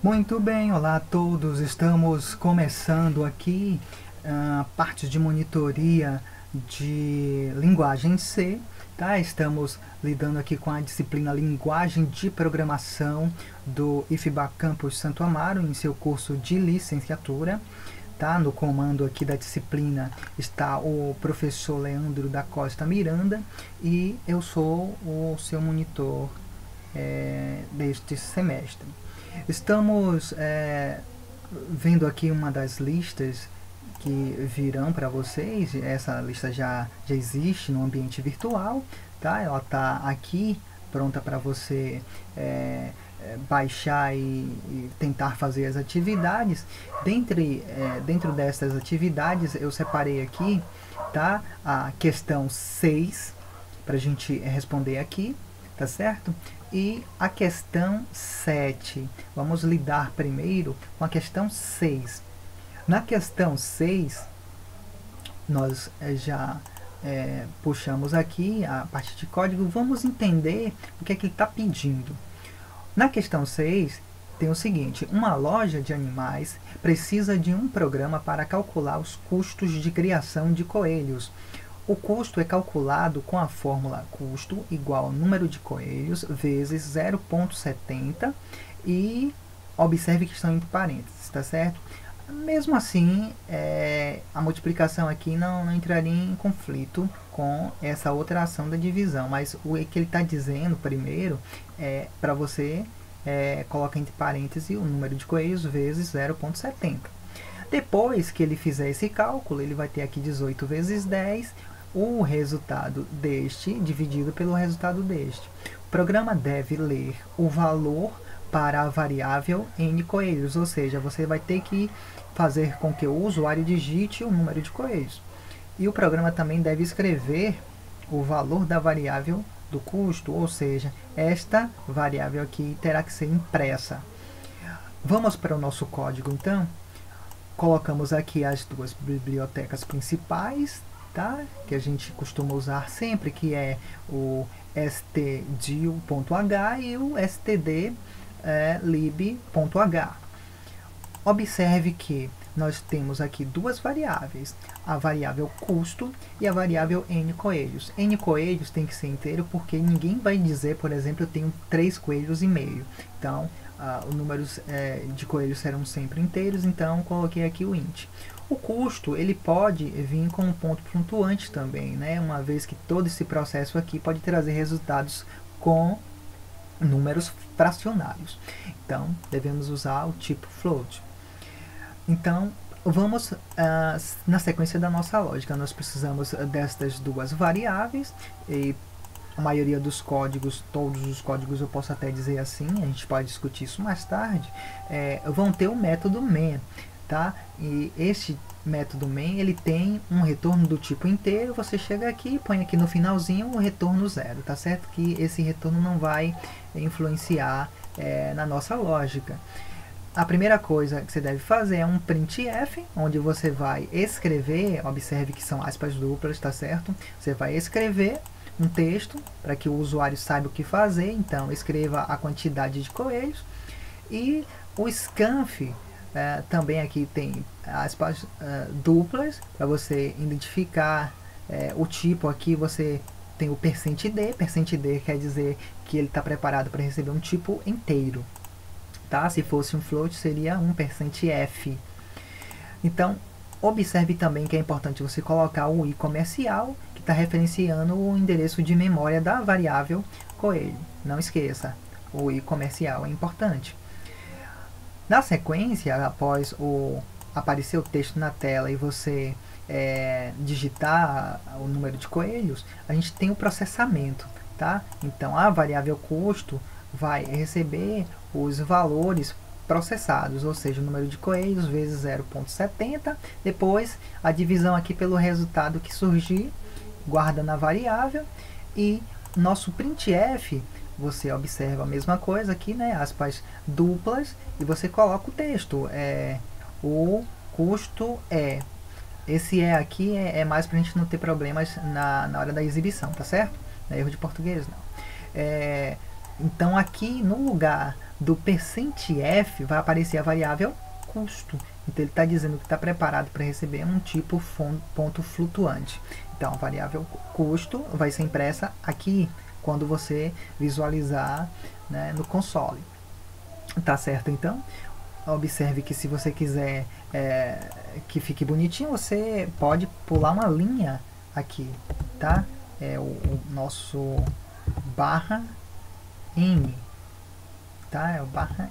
Muito bem, olá a todos. Estamos começando aqui a parte de monitoria de linguagem C, tá? Estamos lidando aqui com a disciplina Linguagem de Programação do IFBA Campus Santo Amaro, em seu curso de licenciatura. Tá? No comando aqui da disciplina está o professor Leandro da Costa Miranda e eu sou o seu monitor deste semestre. Estamos vendo aqui uma das listas que virão para vocês. Essa lista já existe no ambiente virtual, tá? Ela está aqui pronta para você baixar e tentar fazer as atividades. Dentro dessas atividades eu separei aqui, tá? A questão 6 para a gente responder aqui, tá certo? E a questão 7. Vamos lidar primeiro com a questão 6. Na questão 6, nós já puxamos aqui a parte de código. Vamos entender o que é que ele está pedindo. Na questão 6, tem o seguinte: uma loja de animais precisa de um programa para calcular os custos de criação de coelhos. O custo é calculado com a fórmula custo igual ao número de coelhos vezes 0,70 e observe que estão entre parênteses, tá certo? Mesmo assim, a multiplicação aqui não entraria em conflito com essa outra ação da divisão, mas o que ele está dizendo primeiro é para você colocar entre parênteses o número de coelhos vezes 0,70. Depois que ele fizer esse cálculo, ele vai ter aqui 18 vezes 10, o resultado deste dividido pelo resultado deste. O programa deve ler o valor para a variável n coelhos, ou seja, você vai ter que fazer com que o usuário digite o número de coelhos. E o programa também deve escrever o valor da variável do custo, ou seja, esta variável aqui terá que ser impressa. Vamos para o nosso código então. Colocamos aqui as duas bibliotecas principais, tá? Que a gente costuma usar sempre, que é o stdio.h e o stdlib.h. Observe que nós temos aqui duas variáveis, a variável custo e a variável n coelhos. N coelhos tem que ser inteiro porque ninguém vai dizer, por exemplo, eu tenho 3 coelhos e meio. Então, os números de coelhos serão sempre inteiros, então coloquei aqui o int. O custo ele pode vir com um ponto flutuante também, né? Uma vez que todo esse processo aqui pode trazer resultados com números fracionários. Então, devemos usar o tipo float. Então, vamos na sequência da nossa lógica. Nós precisamos destas duas variáveis e a maioria dos códigos, todos os códigos eu posso até dizer assim, a gente pode discutir isso mais tarde, vão ter o método main, tá? E este método main, ele tem um retorno do tipo inteiro. Você chega aqui e põe aqui no finalzinho o retorno 0, tá certo? Que esse retorno não vai influenciar na nossa lógica. A primeira coisa que você deve fazer é um printf, onde você vai escrever, observe que são aspas duplas, tá certo? Você vai escrever um texto para que o usuário saiba o que fazer. Então, escreva a quantidade de coelhos. E o scanf, também aqui tem aspas duplas, para você identificar o tipo. Aqui você tem o %d, %d quer dizer que ele está preparado para receber um tipo inteiro. Tá? Se fosse um float, seria um %f. Então, observe também que é importante você colocar o i comercial, que está referenciando o endereço de memória da variável coelho. Não esqueça, o i comercial é importante. Na sequência, após aparecer o texto na tela e você digitar o número de coelhos, a gente tem o processamento. Tá? Então, a variável custo vai receber os valores processados, ou seja, o número de coelhos vezes 0,70, depois a divisão aqui pelo resultado que surgir, guarda na variável, e nosso printf, você observa a mesma coisa aqui, né, aspas duplas, e você coloca o texto, o custo esse aqui é mais para a gente não ter problemas na hora da exibição, tá certo? Não é erro de português, não. Então aqui no lugar do %f vai aparecer a variável custo. Então ele está dizendo que está preparado para receber um tipo ponto flutuante. Então a variável custo vai ser impressa aqui quando você visualizar, né, no console. Tá certo então? Observe que se você quiser que fique bonitinho, você pode pular uma linha aqui, tá? É o nosso barra N, tá? É o barra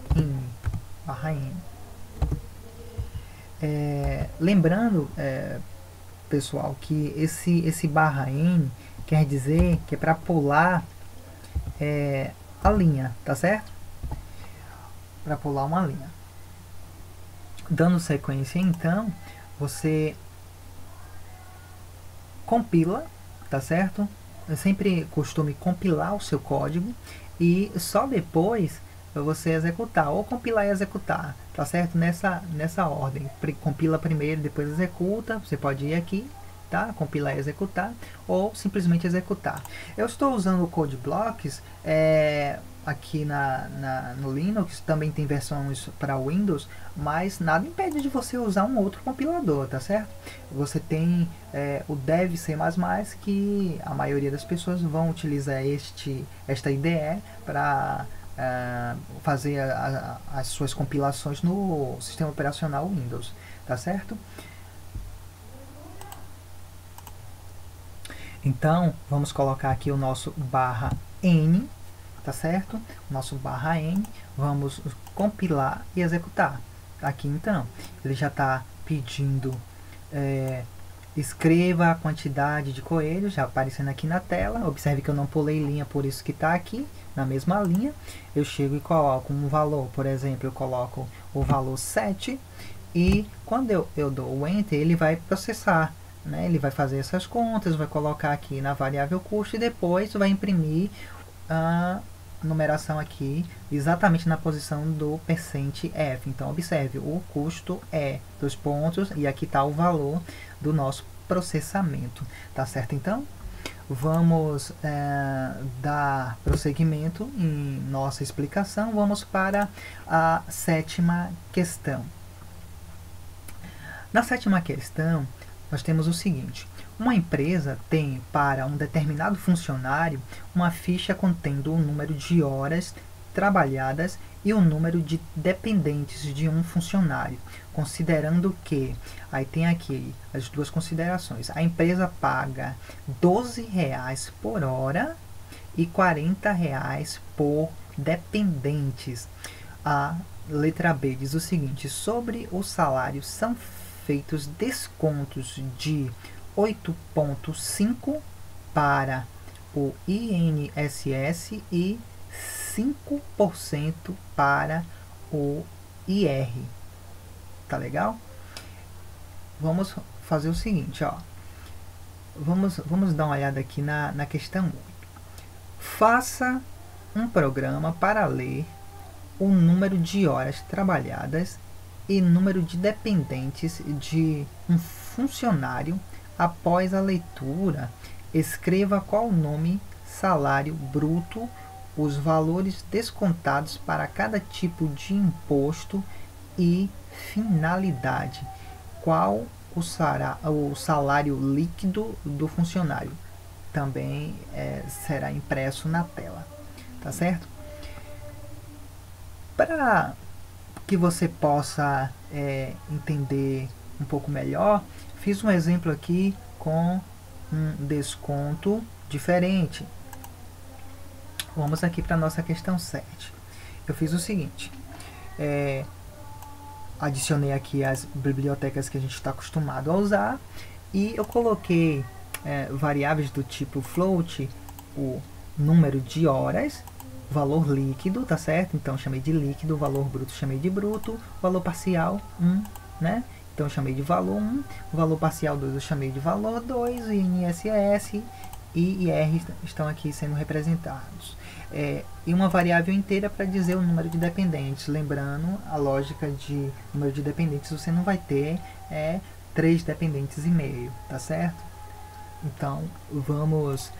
N. Lembrando, pessoal, que esse barra N quer dizer que é para pular a linha, tá certo? Para pular uma linha. Dando sequência, então, você compila, tá certo? Eu sempre costume compilar o seu código e só depois você executar, ou compilar e executar, tá certo? Nessa ordem, compila primeiro, depois executa. Você pode ir aqui, tá? Compilar e executar, ou simplesmente executar. Eu estou usando o CodeBlocks aqui no Linux, também tem versões para Windows, mas nada impede de você usar um outro compilador, tá certo? Você tem o Dev C++, que a maioria das pessoas vão utilizar esta IDE para fazer as suas compilações no sistema operacional Windows, tá certo? Então, vamos colocar aqui o nosso barra N, tá certo? Nosso barra N, vamos compilar e executar. Aqui então, ele já está pedindo, escreva a quantidade de coelhos, já aparecendo aqui na tela. Observe que eu não pulei linha, por isso que está aqui na mesma linha. Eu chego e coloco um valor, por exemplo, eu coloco o valor 7, e quando eu dou o Enter, ele vai processar, né? Ele vai fazer essas contas, vai colocar aqui na variável custo e depois vai imprimir a numeração aqui exatamente na posição do %f. Então observe, o custo é 2 pontos e aqui está o valor do nosso processamento, tá certo? Então vamos dar prosseguimento em nossa explicação. Vamos para a 7ª questão. Na 7ª questão nós temos o seguinte: uma empresa tem para um determinado funcionário uma ficha contendo o número de horas trabalhadas e o número de dependentes de um funcionário, considerando que, aí tem aqui as duas considerações, a empresa paga R$12 por hora e R$40 por dependentes. A letra B diz o seguinte: sobre o salário são feitos descontos de 8,5% para o INSS e 5% para o IR. Tá legal? Vamos fazer o seguinte, ó. Vamos dar uma olhada aqui na questão 8. Faça um programa para ler o número de horas trabalhadas e número de dependentes de um funcionário. Após a leitura, escreva qual o nome, salário bruto, os valores descontados para cada tipo de imposto e finalidade. Qual o salário líquido do funcionário? Também será impresso na tela, tá certo? Para que você possa entender um pouco melhor, fiz um exemplo aqui com um desconto diferente. Vamos aqui para a nossa questão 7. Eu fiz o seguinte: adicionei aqui as bibliotecas que a gente está acostumado a usar e eu coloquei variáveis do tipo float, o número de horas, valor líquido, tá certo? Então chamei de líquido, valor bruto chamei de bruto, valor parcial 1, né? Então eu chamei de valor 1, valor parcial 2 eu chamei de valor 2, e INSS e IR estão aqui sendo representados. E uma variável inteira para dizer o número de dependentes. Lembrando a lógica de número de dependentes, você não vai ter 3 dependentes e meio, tá certo? Então vamos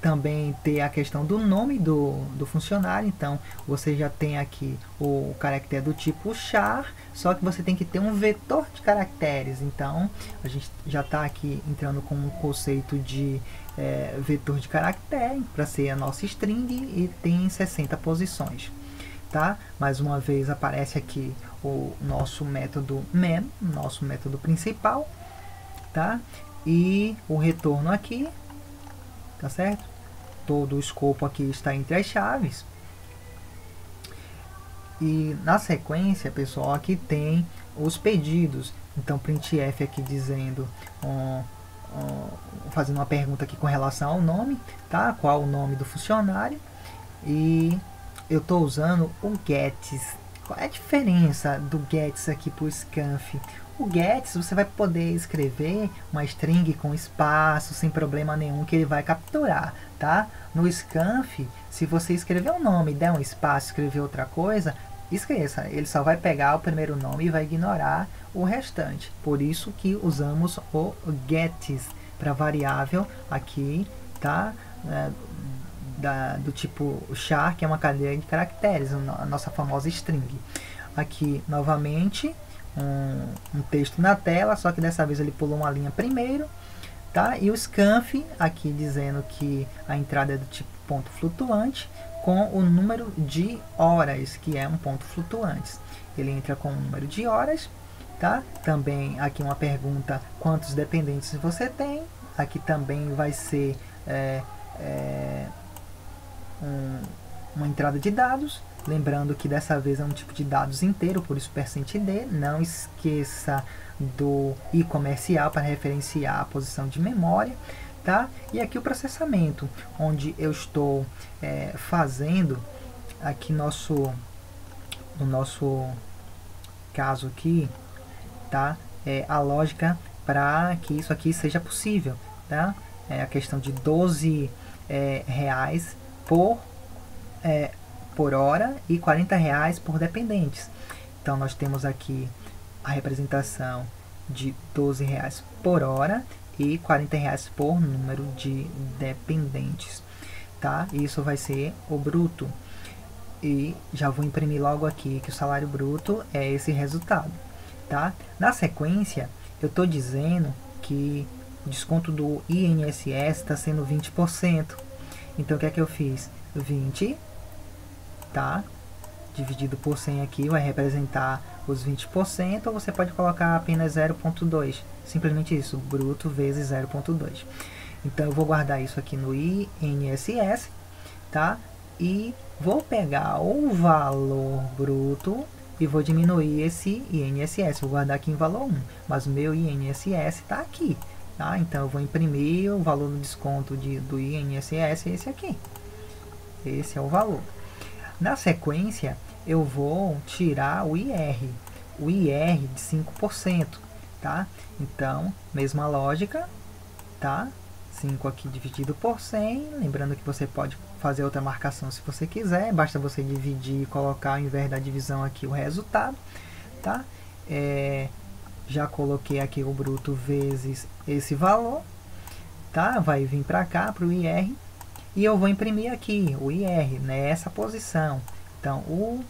também ter a questão do nome do funcionário. Então você já tem aqui o caractere do tipo char, só que você tem que ter um vetor de caracteres. Então a gente já está aqui entrando com um conceito de vetor de caractere para ser a nossa string, e tem 60 posições. Tá? Mais uma vez aparece aqui o nosso método main, nosso método principal, tá? E o retorno aqui, tá certo? Todo o escopo aqui está entre as chaves. E na sequência, pessoal, aqui tem os pedidos. Então printf aqui dizendo, fazendo uma pergunta aqui com relação ao nome, tá? Qual o nome do funcionário? E eu estou usando o gets. Qual é a diferença do gets aqui para o scanf? O gets você vai poder escrever uma string com espaço sem problema nenhum, que ele vai capturar, tá? No scanf, se você escrever um nome e der um espaço, escrever outra coisa, esqueça, ele só vai pegar o primeiro nome e vai ignorar o restante. Por isso que usamos o gets para variável aqui, tá? Do tipo char, que é uma cadeia de caracteres, a nossa famosa string. Aqui, novamente, um texto na tela, só que dessa vez ele pulou uma linha primeiro, tá? E o scanf aqui dizendo que a entrada é do tipo ponto flutuante, com o número de horas, que é um ponto flutuante. Ele entra com o número de horas, tá? Também aqui uma pergunta, quantos dependentes você tem? Aqui também vai ser uma entrada de dados, lembrando que dessa vez é um tipo de dados inteiro, por isso %d, não esqueça do i comercial para referenciar a posição de memória, tá? E aqui o processamento, onde eu estou fazendo aqui no nosso caso aqui, tá? A lógica para que isso aqui seja possível, tá? É a questão de 12 reais por hora e 40 reais por dependentes. Então nós temos aqui a representação de 12 reais por hora e 40 reais por número de dependentes, tá? Isso vai ser o bruto. E já vou imprimir logo aqui que o salário bruto é esse resultado, tá? Na sequência, eu estou dizendo que o desconto do INSS está sendo 20%. Então o que é que eu fiz? 20, tá? Dividido por 100 aqui vai representar os 20%, ou você pode colocar apenas 0,2. Simplesmente isso, bruto vezes 0,2. Então eu vou guardar isso aqui no INSS, tá? E vou pegar o valor bruto e vou diminuir esse INSS. Vou guardar aqui em valor 1, mas o meu INSS está aqui, tá? Então eu vou imprimir o valor do desconto do INSS, esse aqui. Esse é o valor. Na sequência, eu vou tirar o IR de 5%, tá? Então, mesma lógica, tá? 5 aqui dividido por 100, lembrando que você pode fazer outra marcação se você quiser, basta você dividir e colocar ao invés da divisão aqui o resultado, tá? Já coloquei aqui o bruto vezes esse valor, tá? Vai vir para cá, para o IR, e eu vou imprimir aqui o IR nessa posição. Então, o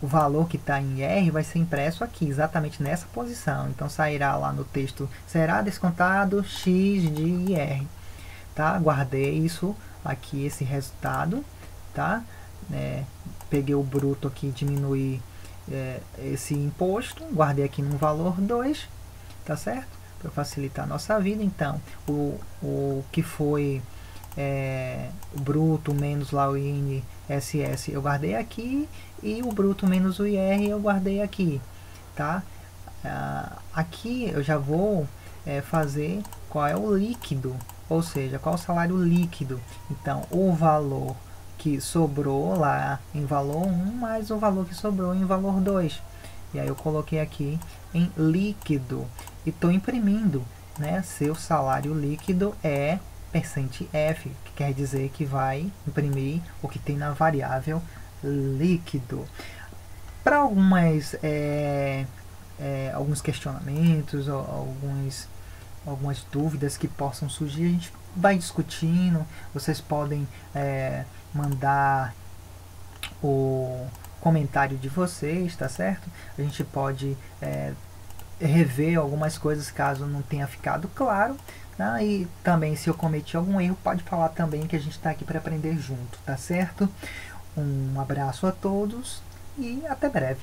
valor que está em IR vai ser impresso aqui, exatamente nessa posição. Então, sairá lá no texto, será descontado X de IR. Tá? Guardei isso aqui, esse resultado. Tá? Peguei o bruto aqui, diminuí esse imposto, guardei aqui no valor 2, tá certo? Para facilitar a nossa vida. Então, o que foi o bruto menos lá o INSS eu guardei aqui, e o bruto menos o IR eu guardei aqui, tá? Aqui eu já vou fazer qual é o líquido, ou seja, qual é o salário líquido. Então, o valor que sobrou lá em valor 1 mais o valor que sobrou em valor 2. E aí eu coloquei aqui em líquido e estou imprimindo, né? Seu salário líquido é %F, que quer dizer que vai imprimir o que tem na variável líquido. Para alguns questionamentos, alguns algumas dúvidas que possam surgir, a gente vai discutindo. Vocês podem mandar o comentário de vocês, tá certo? A gente pode rever algumas coisas caso não tenha ficado claro, tá? E também, se eu cometi algum erro, pode falar também, que a gente está aqui para aprender junto, tá certo? Um abraço a todos e até breve.